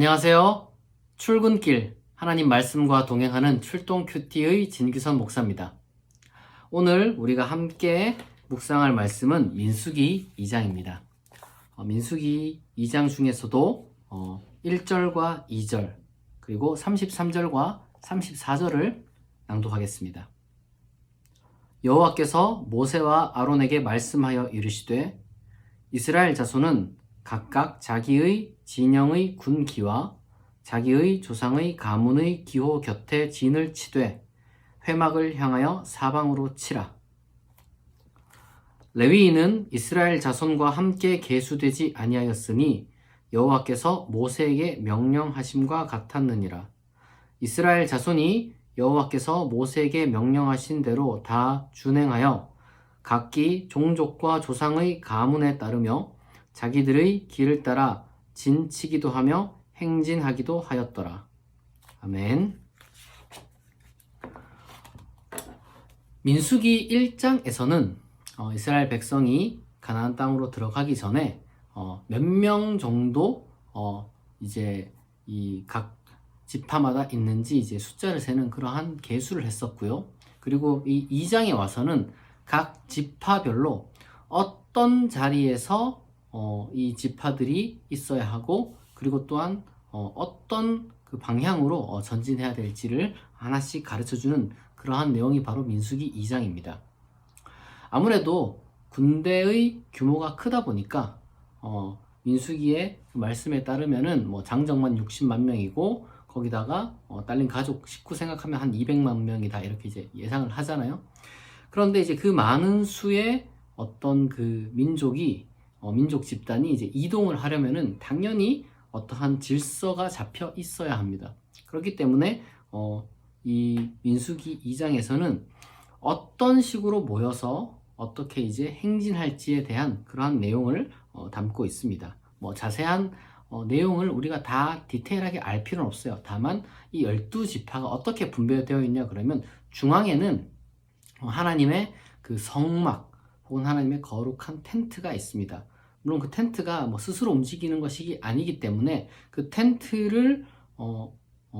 안녕하세요. 출근길 하나님 말씀과 동행하는 출동 큐티의 진규선 목사입니다. 오늘 우리가 함께 묵상할 말씀은 민수기 2장입니다. 민수기 2장 중에서도 1절과 2절 그리고 33절과 34절을 낭독하겠습니다. 여호와께서 모세와 아론에게 말씀하여 이르시되 이스라엘 자손은 각각 자기의 진영의 군기와 자기의 조상의 가문의 기호 곁에 진을 치되 회막을 향하여 사방으로 치라. 레위인은 이스라엘 자손과 함께 계수되지 아니하였으니 여호와께서 모세에게 명령하심과 같았느니라. 이스라엘 자손이 여호와께서 모세에게 명령하신 대로 다 준행하여 각기 종족과 조상의 가문에 따르며 자기들의 길을 따라 진치기도 하며 행진하기도 하였더라. 아멘. 민수기 1장에서는 이스라엘 백성이 가나안 땅으로 들어가기 전에 몇 명 정도 이제 이 각 지파마다 있는지 이제 숫자를 세는 그러한 계수를 했었고요. 그리고 이 2장에 와서는 각 지파별로 어떤 자리에서 이 지파들이 있어야 하고 그리고 또한 어떤 그 방향으로 전진해야 될지를 하나씩 가르쳐주는 그러한 내용이 바로 민수기 2장입니다. 아무래도 군대의 규모가 크다 보니까 민수기의 말씀에 따르면은 장정만 60만 명이고 거기다가 딸린 가족 식구 생각하면 한 200만 명이다 이렇게 이제 예상을 하잖아요. 그런데 이제 그 많은 수의 어떤 그 민족 집단이 이제 이동을 하려면은 당연히 어떠한 질서가 잡혀 있어야 합니다. 그렇기 때문에 이 민수기 2장에서는 어떤 식으로 모여서 어떻게 이제 행진할지에 대한 그러한 내용을 담고 있습니다. 자세한 내용을 우리가 다 디테일하게 알 필요는 없어요. 다만 이 12지파가 어떻게 분배되어 있냐 그러면 중앙에는 하나님의 그 성막 혹은 하나님의 거룩한 텐트가 있습니다. 물론 그 텐트가 스스로 움직이는 것이 아니기 때문에 그 텐트를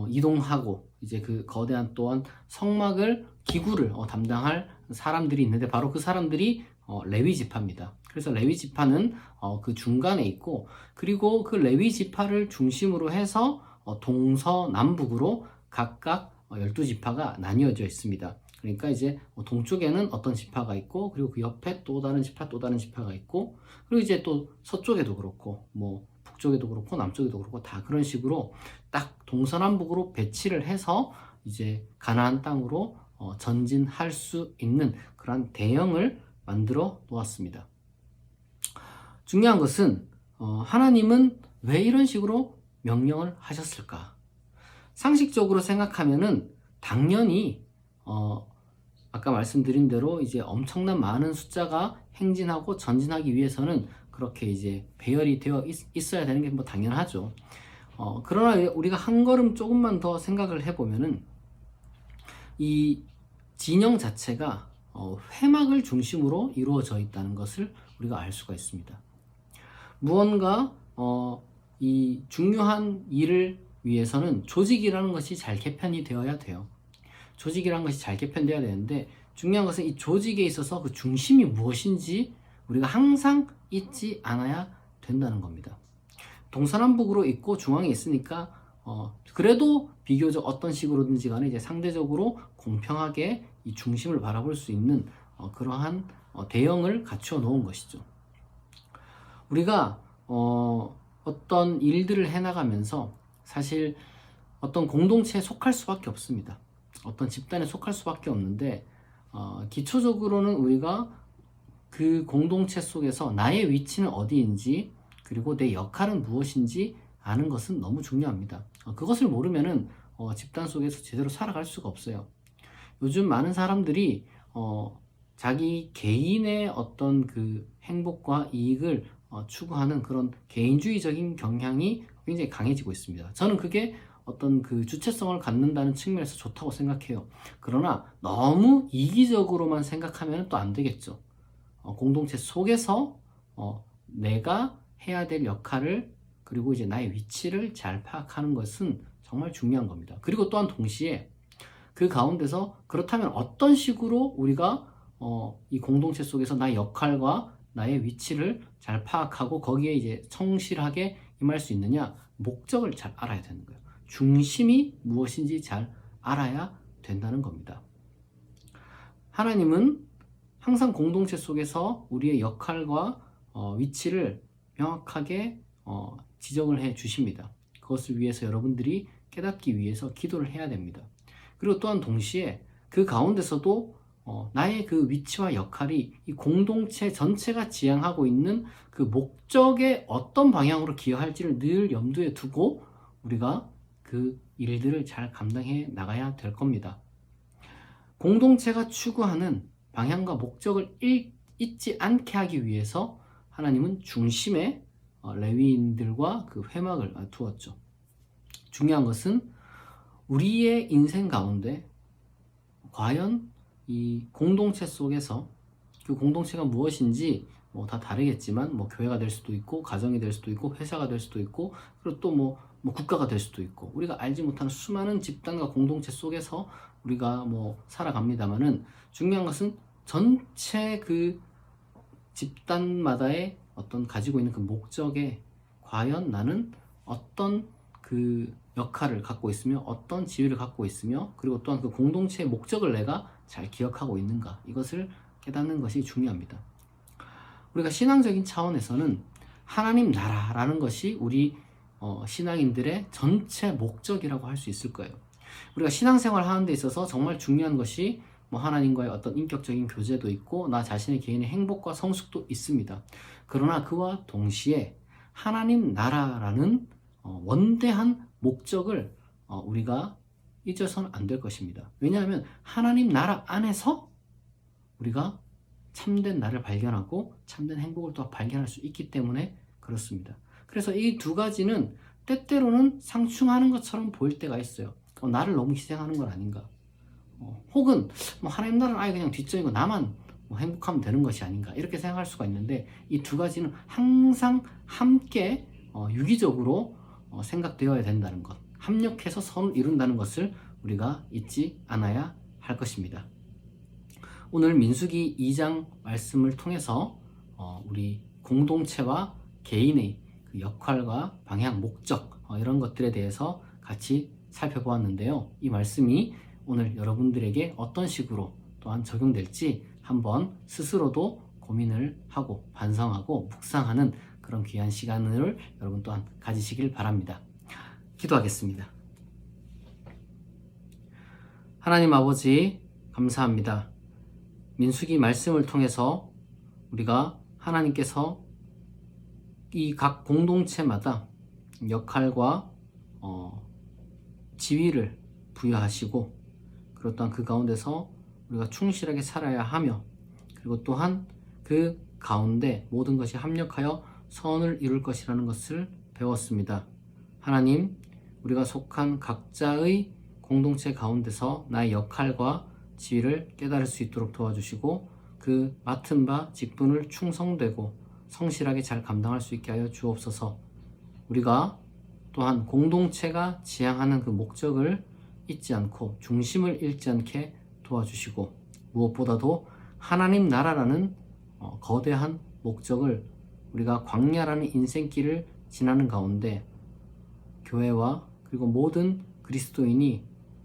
이동하고 이제 그 거대한 또한 성막을 기구를 담당할 사람들이 있는데 바로 그 사람들이 레위 지파입니다. 그래서 레위 지파는 그 중간에 있고 그리고 그 레위 지파를 중심으로 해서 동서남북으로 각각 12지파가 나뉘어져 있습니다. 그러니까 이제 동쪽에는 어떤 지파가 있고 그리고 그 옆에 또 다른 지파가 있고 그리고 이제 또 서쪽에도 그렇고 북쪽에도 그렇고 남쪽에도 그렇고 다 그런 식으로 딱 동서남북으로 배치를 해서 이제 가나안 땅으로 전진할 수 있는 그런 대형을 만들어 놓았습니다. 중요한 것은 하나님은 왜 이런 식으로 명령을 하셨을까? 상식적으로 생각하면은 당연히 아까 말씀드린 대로 이제 엄청난 많은 숫자가 행진하고 전진하기 위해서는 그렇게 이제 배열이 되어 있어야 되는 게 당연하죠. 그러나 우리가 한 걸음 조금만 더 생각을 해보면은 이 진영 자체가 회막을 중심으로 이루어져 있다는 것을 우리가 알 수가 있습니다. 무언가 이 중요한 일을 위해서는 조직이라는 것이 잘 개편이 되어야 돼요. 조직이라는 것이 잘 개편되어야 되는데 중요한 것은 이 조직에 있어서 그 중심이 무엇인지 우리가 항상 잊지 않아야 된다는 겁니다. 동서남북으로 있고 중앙에 있으니까 그래도 비교적 어떤 식으로든지 간에 이제 상대적으로 공평하게 이 중심을 바라볼 수 있는 그러한 대형을 갖추어 놓은 것이죠. 우리가 어떤 일들을 해나가면서 사실 어떤 공동체에 속할 수밖에 없습니다. 어떤 집단에 속할 수밖에 없는데 기초적으로는 우리가 그 공동체 속에서 나의 위치는 어디인지 그리고 내 역할은 무엇인지 아는 것은 너무 중요합니다. 그것을 모르면은 집단 속에서 제대로 살아갈 수가 없어요. 요즘 많은 사람들이 자기 개인의 어떤 그 행복과 이익을 추구하는 그런 개인주의적인 경향이 굉장히 강해지고 있습니다. 저는 그게 어떤 그 주체성을 갖는다는 측면에서 좋다고 생각해요. 그러나 너무 이기적으로만 생각하면 또 안 되겠죠. 공동체 속에서 내가 해야 될 역할을 그리고 이제 나의 위치를 잘 파악하는 것은 정말 중요한 겁니다. 그리고 또한 동시에 그 가운데서 그렇다면 어떤 식으로 우리가 이 공동체 속에서 나의 역할과 나의 위치를 잘 파악하고 거기에 이제 성실하게 임할 수 있느냐? 목적을 잘 알아야 되는 거예요. 중심이 무엇인지 잘 알아야 된다는 겁니다. 하나님은 항상 공동체 속에서 우리의 역할과 위치를 명확하게 지적을 해 주십니다. 그것을 위해서 여러분들이 깨닫기 위해서 기도를 해야 됩니다. 그리고 또한 동시에 그 가운데서도 나의 그 위치와 역할이 이 공동체 전체가 지향하고 있는 그 목적에 어떤 방향으로 기여할지를 늘 염두에 두고 우리가 그 일들을 잘 감당해 나가야 될 겁니다. 공동체가 추구하는 방향과 목적을 잊지 않게 하기 위해서 하나님은 중심에 레위인들과 그 회막을 두었죠. 중요한 것은 우리의 인생 가운데 과연 이 공동체 속에서 그 공동체가 무엇인지 뭐 다 다르겠지만 뭐 교회가 될 수도 있고 가정이 될 수도 있고 회사가 될 수도 있고 그리고 또 뭐 국가가 될 수도 있고 우리가 알지 못하는 수많은 집단과 공동체 속에서 우리가 뭐 살아갑니다만은 중요한 것은 전체 그 집단마다의 어떤 가지고 있는 그 목적에 과연 나는 어떤 그 역할을 갖고 있으며 어떤 지위를 갖고 있으며 그리고 또한 그 공동체의 목적을 내가 잘 기억하고 있는가 이것을 깨닫는 것이 중요합니다. 우리가 신앙적인 차원에서는 하나님 나라라는 것이 우리 신앙인들의 전체 목적이라고 할 수 있을 거예요. 우리가 신앙생활 하는 데 있어서 정말 중요한 것이 뭐 하나님과의 어떤 인격적인 교제도 있고 나 자신의 개인의 행복과 성숙도 있습니다. 그러나 그와 동시에 하나님 나라라는 원대한 목적을 우리가 잊어서는 안 될 것입니다. 왜냐하면 하나님 나라 안에서 우리가 참된 나를 발견하고 참된 행복을 또 발견할 수 있기 때문에 그렇습니다. 그래서 이 두 가지는 때때로는 상충하는 것처럼 보일 때가 있어요. 나를 너무 희생하는 건 아닌가? 혹은 뭐 하나님 나라는 아예 그냥 뒷전이고 나만 뭐 행복하면 되는 것이 아닌가? 이렇게 생각할 수가 있는데 이 두 가지는 항상 함께 유기적으로 생각되어야 된다는 것, 합력해서 선을 이룬다는 것을 우리가 잊지 않아야 할 것입니다. 오늘 민수기 2장 말씀을 통해서 우리 공동체와 개인의 그 역할과 방향, 목적 이런 것들에 대해서 같이 살펴보았는데요. 이 말씀이 오늘 여러분들에게 어떤 식으로 또한 적용될지 한번 스스로도 고민을 하고 반성하고 묵상하는 그런 귀한 시간을 여러분 또한 가지시길 바랍니다. 기도하겠습니다. 하나님 아버지 감사합니다. 민수기 말씀을 통해서 우리가 하나님께서 이 각 공동체마다 역할과 지위를 부여하시고 그리고 또한 그 가운데서 우리가 충실하게 살아야 하며 그리고 또한 그 가운데 모든 것이 합력하여 선을 이룰 것이라는 것을 배웠습니다. 하나님, 우리가 속한 각자의 공동체 가운데서 나의 역할과 지위를 깨달을 수 있도록 도와주시고 그 맡은 바 직분을 충성되고 성실하게 잘 감당할 수 있게 하여 주옵소서. 우리가 또한 공동체가 지향하는 그 목적을 잊지 않고 중심을 잃지 않게 도와주시고 무엇보다도 하나님 나라라는 거대한 목적을 우리가 광야라는 인생길을 지나는 가운데 교회와 그리고 모든 그리스도인이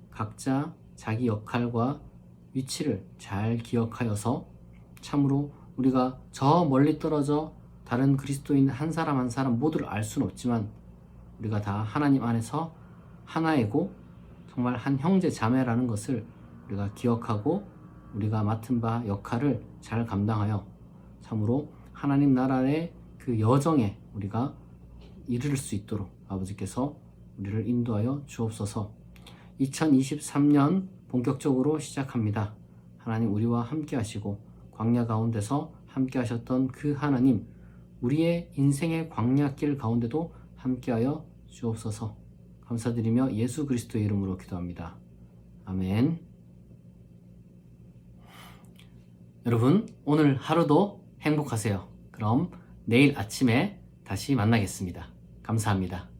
각자 자기 역할과 위치를 잘 기억하여서 참으로 우리가 저 멀리 떨어져 다른 그리스도인 한 사람 한 사람 모두를 알 수는 없지만 우리가 다 하나님 안에서 하나이고 정말 한 형제 자매라는 것을 우리가 기억하고 우리가 맡은 바 역할을 잘 감당하여 참으로 하나님 나라의 그 여정에 우리가 이를 수 있도록 아버지께서 우리를 인도하여 주옵소서. 2023년 본격적으로 시작합니다. 하나님 우리와 함께 하시고 광야 가운데서 함께 하셨던 그 하나님 우리의 인생의 광야길 가운데도 함께하여 주옵소서. 감사드리며 예수 그리스도의 이름으로 기도합니다. 아멘. 여러분 오늘 하루도 행복하세요. 그럼 내일 아침에 다시 만나겠습니다. 감사합니다. 감사합니다.